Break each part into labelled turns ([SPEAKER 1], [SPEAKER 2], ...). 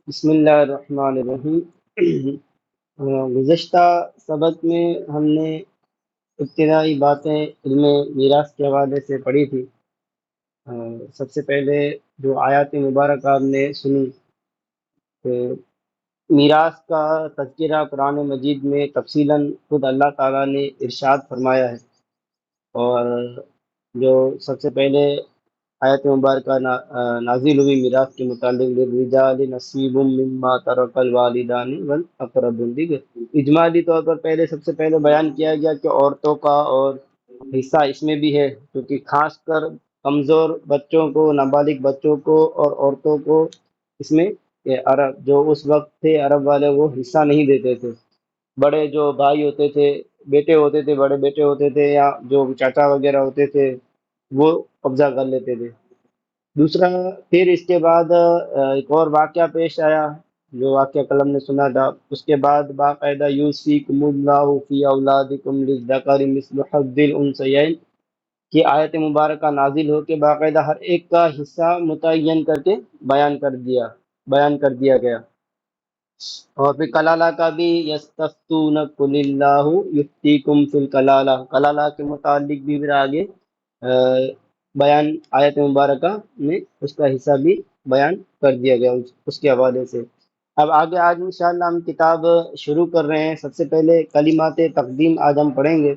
[SPEAKER 1] بسم اللہ الرحمن الرحیم۔ گزشتہ سبق میں ہم نے ابتدائی باتیں علم میراث کے حوالے سے پڑھی تھی۔ سب سے پہلے جو آیات مبارکہ آپ نے سنی کہ میراث کا تذکرہ قرآن مجید میں تفصیلاً خود اللہ تعالیٰ نے ارشاد فرمایا ہے، اور جو سب سے پہلے آیت مبارکہ نازل ہوئی میراث کے متعلق للرجال نصیب مما ترک الوالدان والاقربون، ٹھیک ہے۔ اجمالی طور پر سب سے پہلے بیان کیا گیا کہ عورتوں کا اور حصہ اس میں بھی ہے، کیونکہ خاص کر کمزور بچوں کو، نابالغ بچوں کو اور عورتوں کو اس میں عرب جو اس وقت تھے، عرب والے وہ حصہ نہیں دیتے تھے۔ بڑے جو بھائی ہوتے تھے، بیٹے ہوتے تھے، بڑے بیٹے ہوتے تھے، یا جو چاچا وغیرہ ہوتے تھے، وہ قبضہ کر لیتے تھے۔ دوسرا، پھر اس کے بعد ایک اور واقعہ پیش آیا، جو واقعہ قلم نے سنا تھا۔ اس کے بعد باقاعدہ یوصیکم اللہ فی اولادکم للذکر مثل حظ الانثیین کی آیت مبارکہ نازل ہو کے باقاعدہ ہر ایک کا حصہ متعین کر کے بیان کر دیا گیا۔ اور پھر کلالہ کا بھی یستفتونک قل اللہ یفتیکم فی الکلالہ، کلالہ کے متعلق بھی پھر آگے بیان آیت مبارکہ میں اس کا حصہ بھی بیان کر دیا گیا اس کے حوالے سے۔ اب آگے آج انشاءاللہ ہم کتاب شروع کر رہے ہیں۔ سب سے پہلے کلمات تقدیم آج ہم پڑھیں گے۔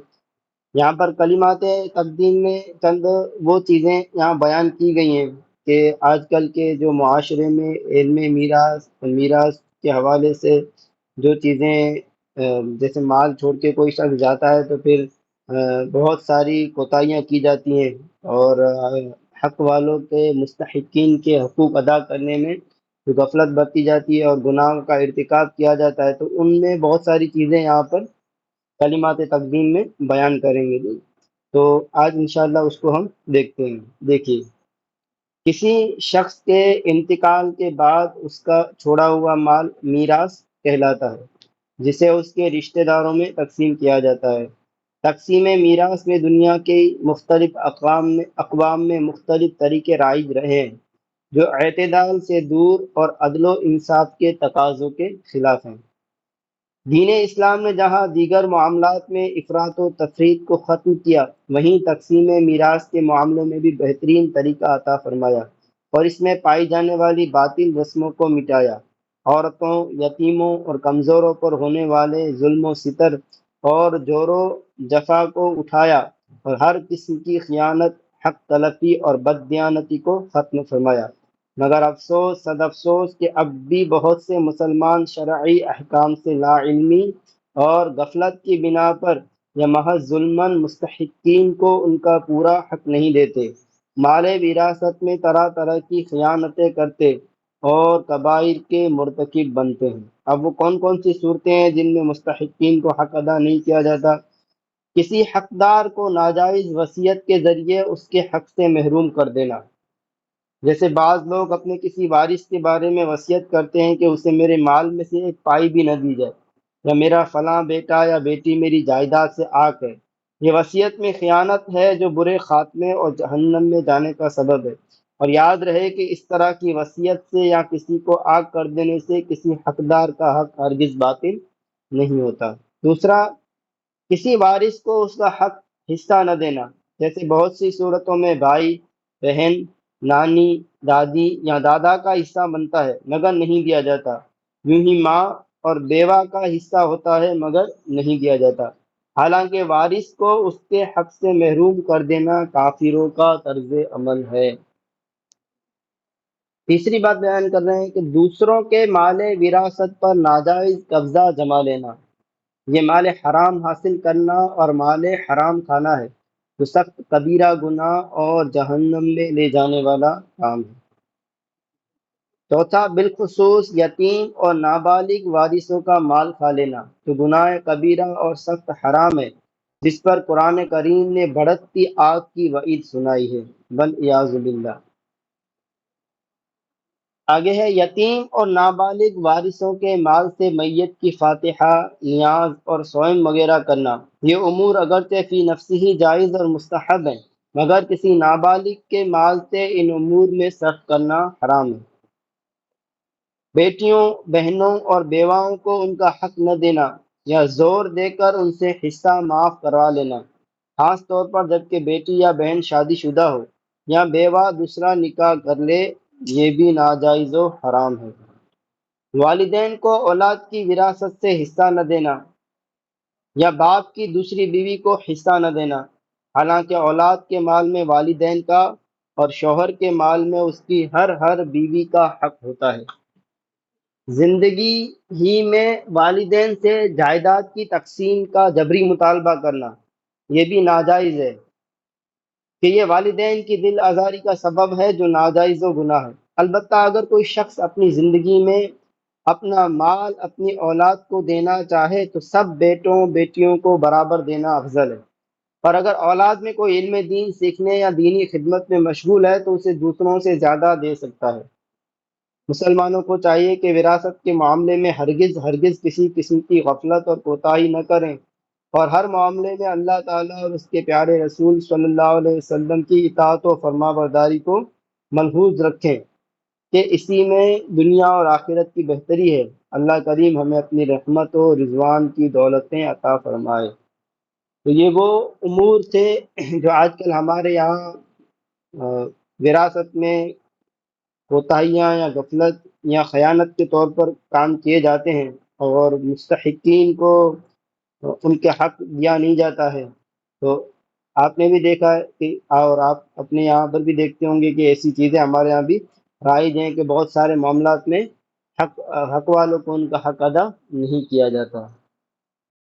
[SPEAKER 1] یہاں پر کلمات تقدیم میں چند وہ چیزیں یہاں بیان کی گئی ہیں کہ آج کل کے جو معاشرے میں علم میراث کے حوالے سے جو چیزیں جیسے مال چھوڑ کے کوئی شخص جاتا ہے تو پھر بہت ساری کوتاہیاں کی جاتی ہیں، اور حق والوں کے مستحقین کے حقوق ادا کرنے میں جو غفلت برتی جاتی ہے اور گناہ کا ارتکاب کیا جاتا ہے، تو ان میں بہت ساری چیزیں یہاں پر کلمات تقدیم میں بیان کریں گے جی۔ تو آج انشاءاللہ اس کو ہم دیکھتے ہیں۔ دیکھیے، کسی شخص کے انتقال کے بعد اس کا چھوڑا ہوا مال میراث کہلاتا ہے، جسے اس کے رشتہ داروں میں تقسیم کیا جاتا ہے۔ تقسیم میراث میں دنیا کے مختلف اقوام میں مختلف طریقے رائج رہے ہیں، جو اعتدال سے دور اور عدل و انصاف کے تقاضوں کے خلاف ہیں۔ دین اسلام نے جہاں دیگر معاملات میں افراط و تفریط کو ختم کیا، وہیں تقسیم میراث کے معاملے میں بھی بہترین طریقہ عطا فرمایا اور اس میں پائی جانے والی باطل رسموں کو مٹایا۔ عورتوں، یتیموں اور کمزوروں پر ہونے والے ظلم و ستر اور جور و جفا کو اٹھایا، اور ہر قسم کی خیانت، حق تلفی اور بددیانتی کو ختم فرمایا۔ مگر افسوس، صد افسوس کہ اب بھی بہت سے مسلمان شرعی احکام سے لا علمی اور غفلت کی بنا پر یا محض ظلماً مستحقین کو ان کا پورا حق نہیں دیتے، مال وراثت میں طرح طرح کی خیانتیں کرتے اور کبائر کے مرتکب بنتے ہیں۔ اب وہ کون کون سی صورتیں ہیں جن میں مستحقین کو حق ادا نہیں کیا جاتا؟ کسی حقدار کو ناجائز وصیت کے ذریعے اس کے حق سے محروم کر دینا، جیسے بعض لوگ اپنے کسی وارث کے بارے میں وصیت کرتے ہیں کہ اسے میرے مال میں سے ایک پائی بھی نہ دی جائے، یا میرا فلاں بیٹا یا بیٹی میری جائیداد سے آگ ہے۔ یہ وصیت میں خیانت ہے جو برے خاتمے اور جہنم میں جانے کا سبب ہے، اور یاد رہے کہ اس طرح کی وصیت سے یا کسی کو آگ کر دینے سے کسی حقدار کا حق ہرگز باطل نہیں ہوتا۔ دوسرا، کسی وارث کو اس کا حق حصہ نہ دینا، جیسے بہت سی صورتوں میں بھائی، بہن، نانی، دادی یا دادا کا حصہ بنتا ہے مگر نہیں دیا جاتا، یوں ہی ماں اور بیوہ کا حصہ ہوتا ہے مگر نہیں دیا جاتا، حالانکہ وارث کو اس کے حق سے محروم کر دینا کافروں کا طرز عمل ہے۔ تیسری بات بیان کر رہے ہیں کہ دوسروں کے مال وراثت پر ناجائز قبضہ جما لینا، یہ مال حرام حاصل کرنا اور مال حرام کھانا ہے، جو سخت کبیرہ گناہ اور جہنم میں لے جانے والا کام ہے۔ چوتھا، بالخصوص یتیم اور نابالغ وارثوں کا مال کھا لینا، جو گناہ کبیرہ اور سخت حرام ہے، جس پر قرآن کریم نے بھڑکتی آگ کی وعید سنائی ہے، والعیاذ باللہ۔ آگے ہے یتیم اور نابالغ وارثوں کے مال سے میت کی فاتحہ، نیاز اور سوئم وغیرہ کرنا۔ یہ امور اگرچہ فی نفسہ جائز اور مستحب ہیں، مگر کسی نابالغ کے مال سے ان امور میں صرف کرنا حرام ہے۔ بیٹیوں، بہنوں اور بیواؤں کو ان کا حق نہ دینا یا زور دے کر ان سے حصہ معاف کروا لینا، خاص طور پر جبکہ بیٹی یا بہن شادی شدہ ہو یا بیوہ دوسرا نکاح کر لے، یہ بھی ناجائز و حرام ہے۔ والدین کو اولاد کی وراثت سے حصہ نہ دینا یا باپ کی دوسری بیوی کو حصہ نہ دینا، حالانکہ اولاد کے مال میں والدین کا اور شوہر کے مال میں اس کی ہر بیوی کا حق ہوتا ہے۔ زندگی ہی میں والدین سے جائیداد کی تقسیم کا جبری مطالبہ کرنا، یہ بھی ناجائز ہے کہ یہ والدین کی دل آزاری کا سبب ہے جو ناجائز و گناہ ہے۔ البتہ اگر کوئی شخص اپنی زندگی میں اپنا مال اپنی اولاد کو دینا چاہے تو سب بیٹوں بیٹیوں کو برابر دینا افضل ہے، اور اگر اولاد میں کوئی علم دین سیکھنے یا دینی خدمت میں مشغول ہے تو اسے دوسروں سے زیادہ دے سکتا ہے۔ مسلمانوں کو چاہیے کہ وراثت کے معاملے میں ہرگز کسی قسم کی غفلت اور کوتاہی نہ کریں، اور ہر معاملے میں اللہ تعالیٰ اور اس کے پیارے رسول صلی اللہ علیہ وسلم کی اطاعت و فرما برداری کو ملحوظ رکھیں کہ اسی میں دنیا اور آخرت کی بہتری ہے۔ اللہ کریم ہمیں اپنی رحمت و رضوان کی دولتیں عطا فرمائے۔ تو یہ وہ امور تھے جو آج کل ہمارے یہاں وراثت میں کوتاہیاں یا غفلت یا خیانت کے طور پر کام کیے جاتے ہیں، اور مستحقین کو ان کے حق دیا نہیں جاتا ہے۔ تو آپ نے بھی دیکھا ہے کہ، اور آپ اپنے یہاں پر بھی دیکھتے ہوں گے کہ ایسی چیزیں ہمارے یہاں بھی رائج ہیں کہ بہت سارے معاملات میں حق والوں کو ان کا حق ادا نہیں کیا جاتا۔